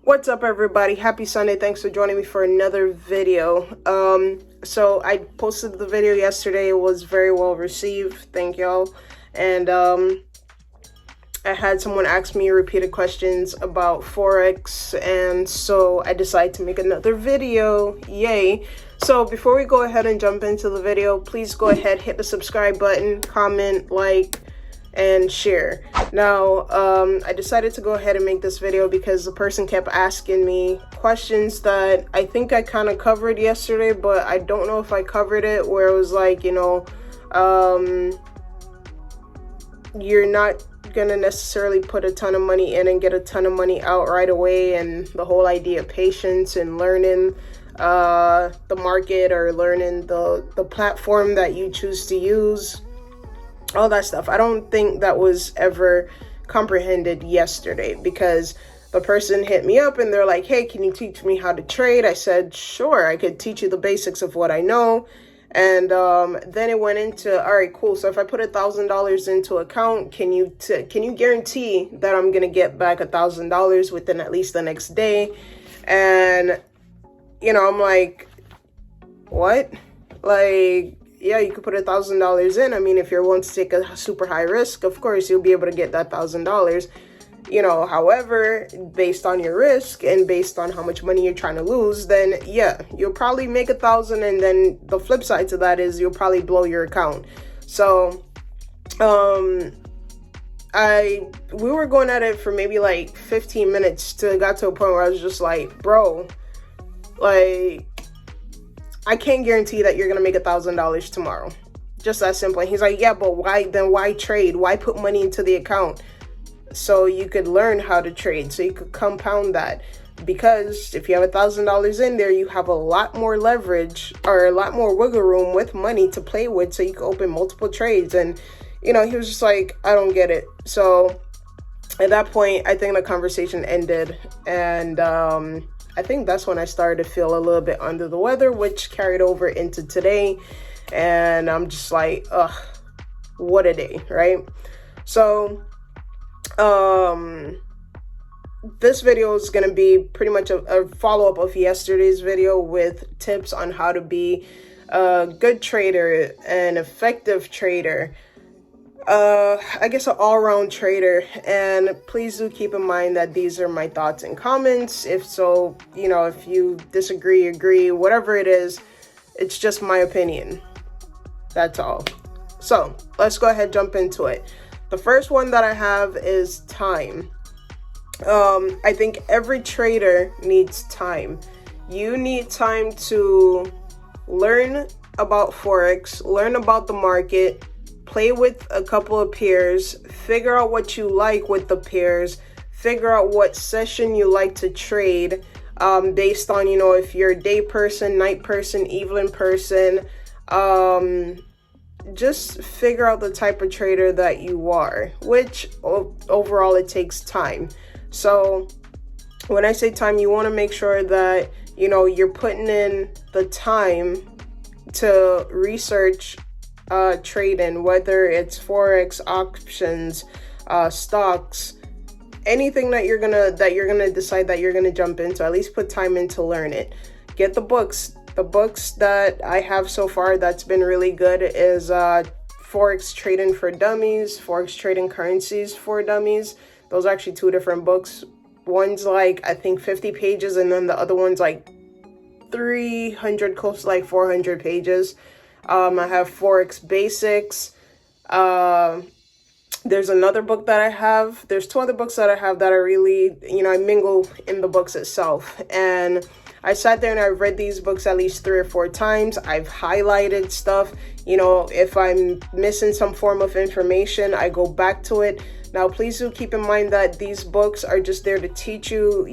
What's up, everybody? Happy Sunday. Thanks for joining me for another video. So I posted the video yesterday. It was very well received. Thank y'all. And I had someone ask me repeated questions about Forex, and so I decided to make another video. Yay. So before we go ahead and jump into the video, please go ahead, hit the subscribe button, comment, like, and share. Now, I decided to go ahead and make this video because the person kept asking me questions that I think I kind of covered yesterday, but I don't know if I covered it, where it was like, you're not gonna necessarily put a ton of money in and get a ton of money out right away, and the whole idea of patience and learning the market, or learning the platform that you choose to use, all that stuff. I don't think that was ever comprehended yesterday, because the person hit me up and they're like, hey, can you teach me how to trade? I said, sure, I could teach you the basics of what I know. And then it went into, all right, cool. So if I put $1,000 into account, can you guarantee that I'm gonna get back $1,000 within at least the next day? And I'm like, what? Like, yeah, you could put $1,000 in. I mean, if you're willing to take a super high risk, of course you'll be able to get that $1,000. However, based on your risk and based on how much money you're trying to lose, then yeah, you'll probably make $1,000, and then the flip side to that is you'll probably blow your account. So, we were going at it for maybe like 15 minutes till it got to a point where I was just like, bro, like, I can't guarantee that you're going to make $1,000 tomorrow. Just that simple. And he's like, yeah, but why trade? Why put money into the account? So you could learn how to trade, so you could compound that. Because if you have $1,000 in there, you have a lot more leverage, or a lot more wiggle room with money to play with, so you can open multiple trades. And, he was just like, I don't get it. So at that point, I think the conversation ended. And I think that's when I started to feel a little bit under the weather, which carried over into today. And I'm just like, ugh, what a day, right? So this video is going to be pretty much a follow-up of yesterday's video with tips on how to be a good trader, an effective trader, I guess an all-around trader. And please do keep in mind that these are my thoughts and comments. If so, if you disagree, agree, whatever it is, it's just my opinion. That's all. So let's go ahead and jump into it. The first one that I have is time. I think every trader needs time. You need time to learn about Forex, learn about the market, play with a couple of peers, figure out what you like with the peers, figure out what session you like to trade, based on, if you're a day person, night person, evening person. Just figure out the type of trader that you are, which overall it takes time. So when I say time, you want to make sure that, you're putting in the time to research trading, whether it's Forex, options, stocks, anything that you're gonna decide that you're gonna jump into. At least put time in to learn it. Get the books. The books that I have so far that's been really good is Forex Trading for Dummies, Forex Trading Currencies for Dummies. Those are actually two different books. One's like, I think 50 pages, and then the other one's like 300, close to like 400 pages. I have Forex Basics. There's another book that I have. There's two other books that I have that are really, I mingle in the books itself. And I sat there and I've read these books at least 3 or 4 times. I've highlighted stuff. If I'm missing some form of information, I go back to it. Now, please do keep in mind that these books are just there to teach you,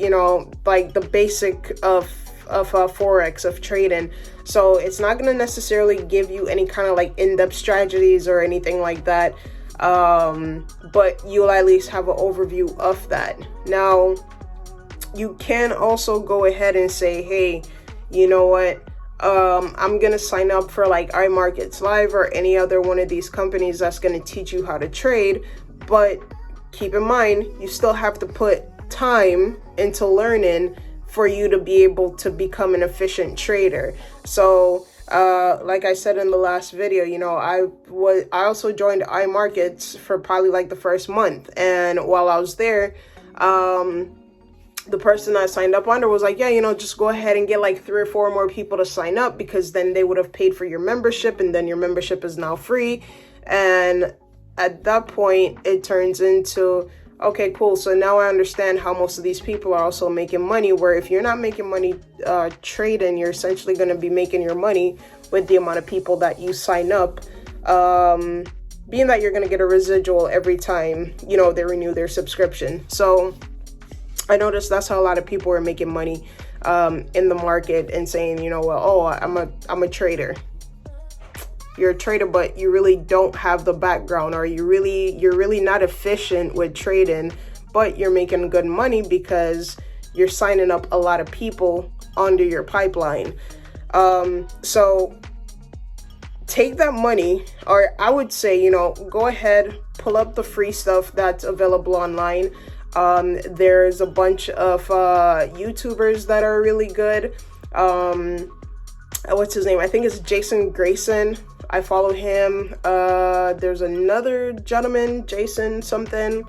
like the basic of Forex, of trading. So it's not going to necessarily give you any kind of like in-depth strategies or anything like that. But you'll at least have an overview of that. Now, you can also go ahead and say, hey, you know what? I'm going to sign up for like iMarkets Live or any other one of these companies that's going to teach you how to trade. But keep in mind, you still have to put time into learning for you to be able to become an efficient trader. So like I said in the last video, you know, I also joined iMarkets for probably like the first month, and while I was there, the person I signed up under was like, yeah, you know, just go ahead and get like 3 or 4 more people to sign up, because then they would have paid for your membership, and then your membership is now free. And at that point, it turns into, okay, cool. So now I understand how most of these people are also making money, where if you're not making money trading, you're essentially going to be making your money with the amount of people that you sign up, being that you're going to get a residual every time, you know, they renew their subscription. So I noticed that's how a lot of people are making money in the market, and saying, you know, well, oh, I'm a trader. You're a trader, but you really don't have the background, or you're really not efficient with trading, but you're making good money because you're signing up a lot of people onto your pipeline. So take that money, or I would say, you know, go ahead, pull up the free stuff that's available online. There's a bunch of YouTubers that are really good. What's his name? I think it's Jason Grayson. I follow him. There's another gentleman, Jason something.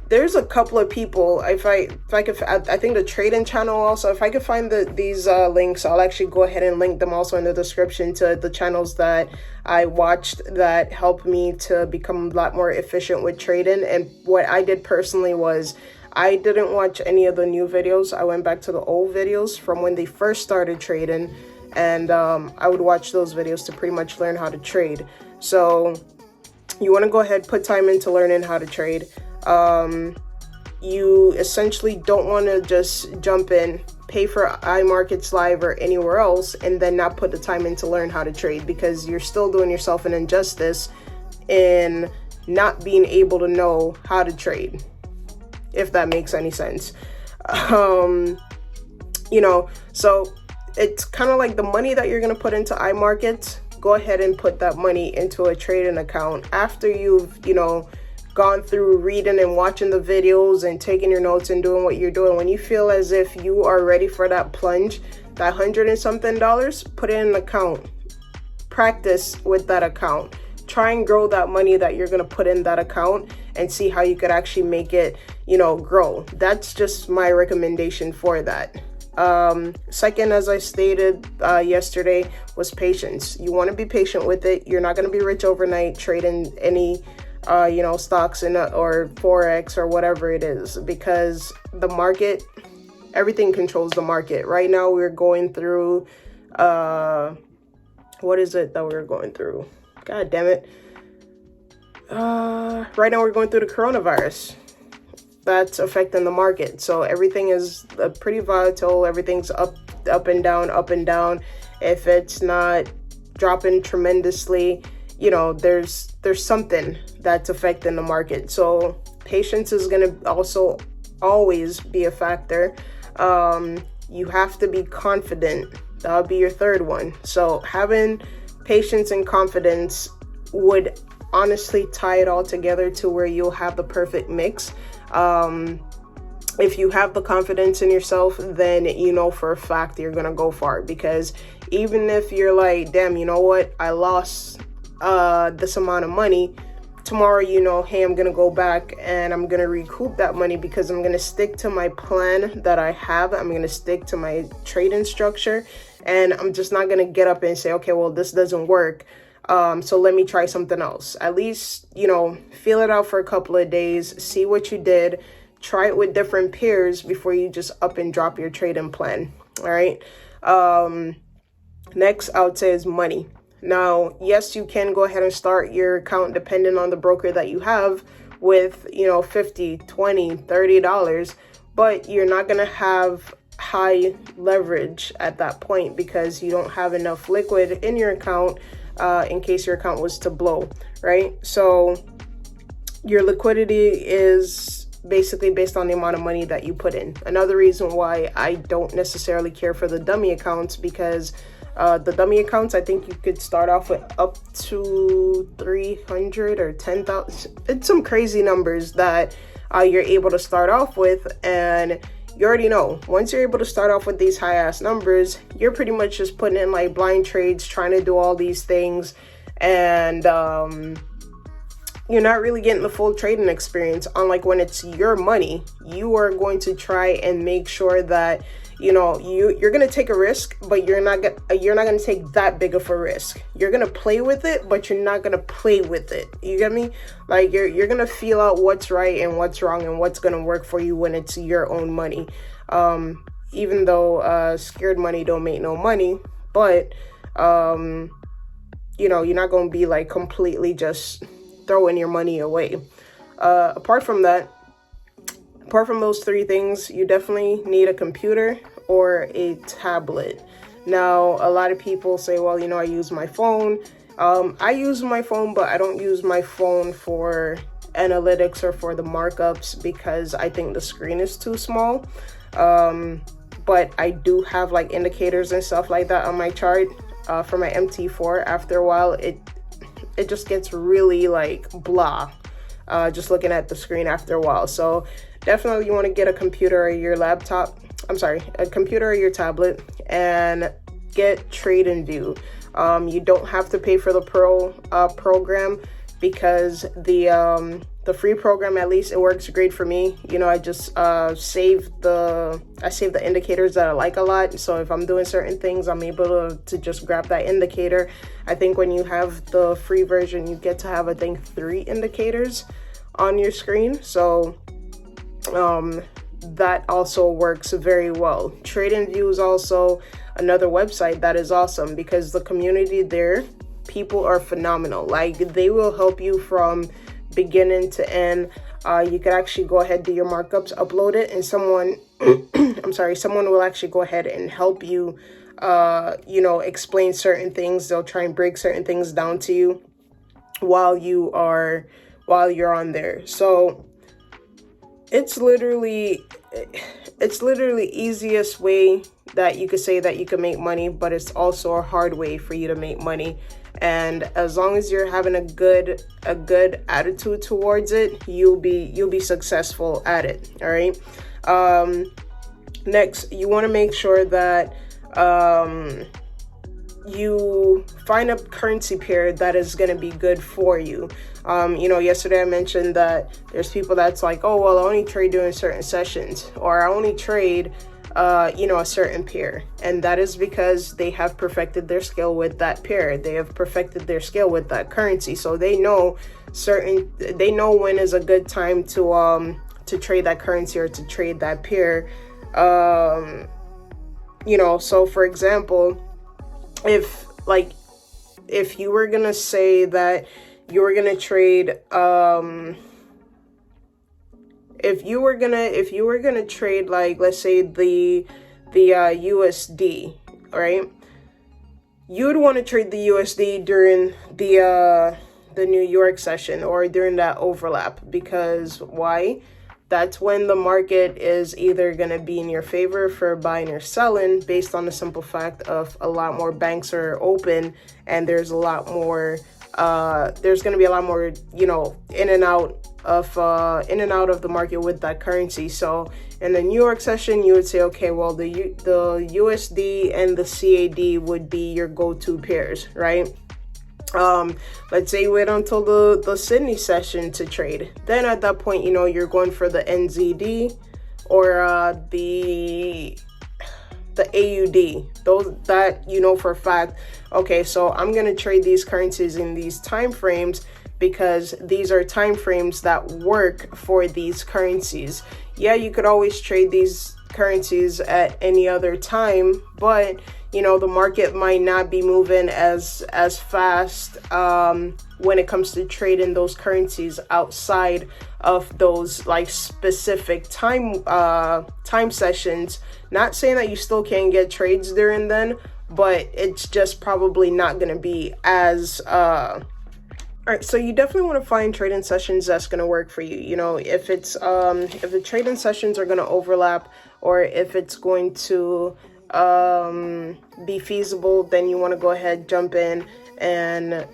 There's a couple of people. I think the trading channel also. If I could find these links, I'll actually go ahead and link them also in the description to the channels that I watched that helped me to become a lot more efficient with trading. And what I did personally was, I didn't watch any of the new videos. I went back to the old videos from when they first started trading, and I would watch those videos to pretty much learn how to trade. So you want to go ahead, put time into learning how to trade. You essentially don't want to just jump in, pay for iMarkets Live or anywhere else, and then not put the time in to learn how to trade, because you're still doing yourself an injustice in not being able to know how to trade, if that makes any sense. You know, so it's kind of like the money that you're going to put into iMarkets, go ahead and put that money into a trading account after you've, you know, gone through reading and watching the videos and taking your notes and doing what you're doing. When you feel as if you are ready for that plunge, that $100 and something, put it in an account. Practice with that account. Try and grow that money that you're going to put in that account, and see how you could actually make it, you know, grow. That's just my recommendation for that. Second, as I stated yesterday, was patience. You want to be patient with it. You're not going to be rich overnight trading any you know, stocks or Forex or whatever it is, because the market, everything controls the market. Right now we're going through what is it that we're going through? God damn it. Right now we're going through the coronavirus. That's affecting the market. So everything is pretty volatile. Everything's up and down, up and down. If it's not dropping tremendously, you know, there's something that's affecting the market. So patience is going to also always be a factor. You have to be confident. That'll be your third one. So having patience and confidence would honestly tie it all together to where you'll have the perfect mix. If you have the confidence in yourself, then you know for a fact you're gonna go far, because even if you're like, damn, you know what, I lost this amount of money, tomorrow, you know, hey, I'm gonna go back and I'm gonna recoup that money, because I'm gonna stick to my plan that I have. I'm gonna stick to my trading structure, and I'm just not gonna get up and say, okay, well, this doesn't work, so let me try something else. At least, you know, feel it out for a couple of days, see what you did, try it with different peers before you just up and drop your trading plan. All right. Next, I would say is money. Now, yes, you can go ahead and start your account depending on the broker that you have with, you know, $50, $20, $30, but you're not going to have high leverage at that point, because you don't have enough liquid in your account in case your account was to blow, right? So your liquidity is basically based on the amount of money that you put in. Another reason why I don't necessarily care for the dummy accounts, because the dummy accounts, I think you could start off with up to 300 or 10,000. It's some crazy numbers that you're able to start off with. And you already know, once you're able to start off with these high ass numbers, you're pretty much just putting in like blind trades, trying to do all these things, and you're not really getting the full trading experience. Unlike when it's your money, you are going to try and make sure that you're going to take a risk, but you're not going to take that big of a risk. You're going to play with it, but you're not going to play with it. You get me? Like you're going to feel out what's right and what's wrong and what's going to work for you when it's your own money. Even though scared money don't make no money, but you're not going to be like completely just throwing your money away. Apart from those three things, you definitely need a computer or a tablet. Now, a lot of people say, well, I use my phone. I use my phone, but I don't use my phone for analytics or for the markups because I think the screen is too small. But I do have like indicators and stuff like that on my chart for my MT4. After a while, it just gets really like blah, just looking at the screen after a while. So definitely you want to get a computer or your a computer or your tablet and get TradingView. You don't have to pay for the pro program because the free program, at least it works great for me. I just save the indicators that I like a lot. So if I'm doing certain things, I'm able to just grab that indicator. I think when you have the free version, you get to have, I think, 3 indicators on your screen. So that also works very well. TradingView is also another website that is awesome because the community there, people are phenomenal. Like they will help you from beginning to end. You could actually go ahead, do your markups, upload it, and someone someone will actually go ahead and help you explain certain things. They'll try and break certain things down to you while you're on there. So it's literally easiest way that you could say that you can make money, but it's also a hard way for you to make money. And as long as you're having a good attitude towards it, you'll be successful at it. All right. Next, you want to make sure that you find a currency pair that is going to be good for you. Yesterday I mentioned that there's people that's like, oh, well, I only trade during certain sessions, or I only trade a certain pair. And that is because they have perfected their skill with that pair. They have perfected their skill with that currency. So they know when is a good time to trade that currency or to trade that pair. So for example, if you were gonna say that you were gonna trade if you were gonna trade, like, let's say the USD, right? You would want to trade the USD during the New York session or during that overlap, because why? That's when the market is either going to be in your favor for buying or selling, based on the simple fact of a lot more banks are open and there's a lot more there's going to be a lot more in and out of the market with that currency. So in the New York session, you would say, okay, well, the USD and the CAD would be your go-to pairs, right? Let's say you wait until the Sydney session to trade. Then at that point, you're going for the NZD or the AUD. Those that for a fact, okay, so I'm going to trade these currencies in these time frames because these are time frames that work for these currencies. Yeah, you could always trade these currencies at any other time, but the market might not be moving as fast when it comes to trading those currencies outside of those like specific time sessions. Not saying that you still can't get trades during then, but it's just probably not going to be as all right, so you definitely want to find trading sessions that's going to work for you. If it's if the trading sessions are going to overlap, or if it's going to be feasible, then you want to go ahead, jump in and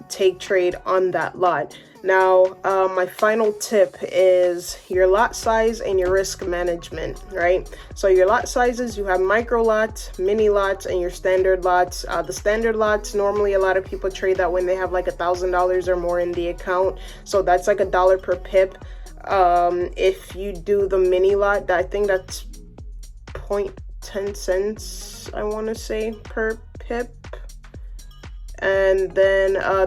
take trade on that lot. Now, my final tip is your lot size and your risk management, right? So your lot sizes, you have micro lots, mini lots, and your standard lots. The standard lots, normally a lot of people trade that when they have like $1,000 or more in the account. So that's like $1 per pip. If you do the mini lot, I think that's 0.10 cents, I want to say, per pip. And then I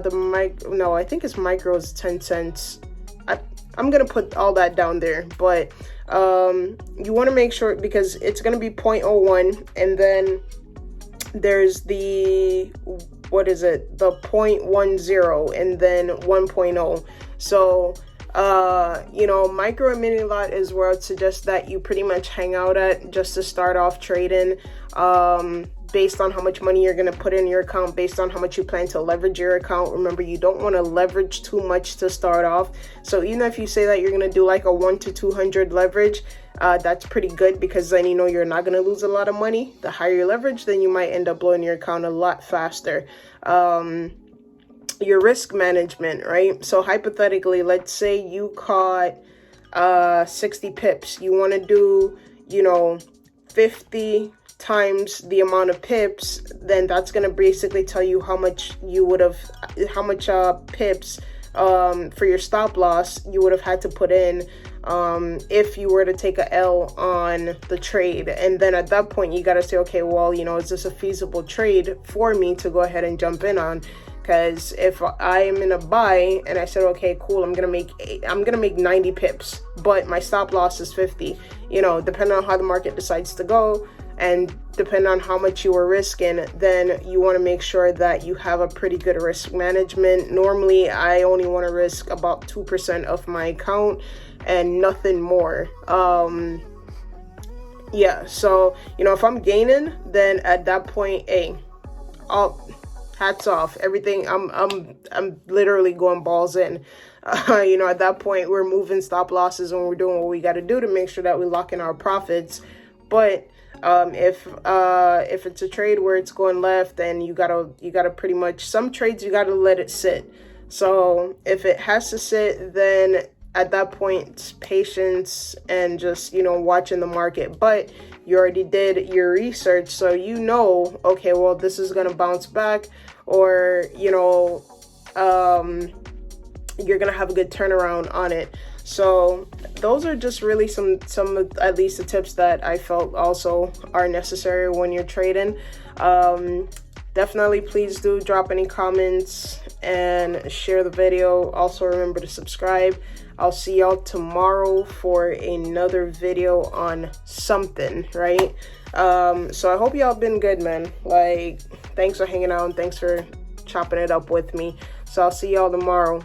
think it's micro is 10 cents. I'm gonna put all that down there, but you want to make sure, because it's gonna be 0.01, and then there's the, what is it, the 0.10, and then 1.0. So micro and mini lot is where I'd suggest that you pretty much hang out at just to start off trading, based on how much money you're going to put in your account, based on how much you plan to leverage your account. Remember, you don't want to leverage too much to start off. So even if you say that you're going to do like a 1 to 200 leverage, that's pretty good, because then you're not going to lose a lot of money. The higher your leverage, then you might end up blowing your account a lot faster. Your risk management, right? So hypothetically, let's say you caught 60 pips. You want to do 50 times the amount of pips. Then that's going to basically tell you how much pips for your stop loss you would have had to put in if you were to take a L on the trade. And then at that point, you got to say, okay, well, is this a feasible trade for me to go ahead and jump in on? Because if I am in a buy and I said, okay, cool, I'm gonna make 90 pips, but my stop loss is 50, depending on how the market decides to go, and depending on how much you were risking, then you want to make sure that you have a pretty good risk management. Normally, I only want to risk about 2% of my account and nothing more. So if I'm gaining, then at that point, hats off, everything. I'm literally going balls in. At that point, we're moving stop losses and we're doing what we got to do to make sure that we lock in our profits. But if it's a trade where it's going left, then you gotta pretty much, some trades you gotta let it sit. So if it has to sit, then at that point, it's patience and just watching the market. But you already did your research, so okay, well, this is gonna bounce back, or you're gonna have a good turnaround on it. So those are just really some of at least the tips that I felt also are necessary when you're trading. Definitely, please do drop any comments and share the video. Also, remember to subscribe. I'll see y'all tomorrow for another video on something, right? So I hope y'all been good, man. Like, thanks for hanging out and thanks for chopping it up with me. So I'll see y'all tomorrow.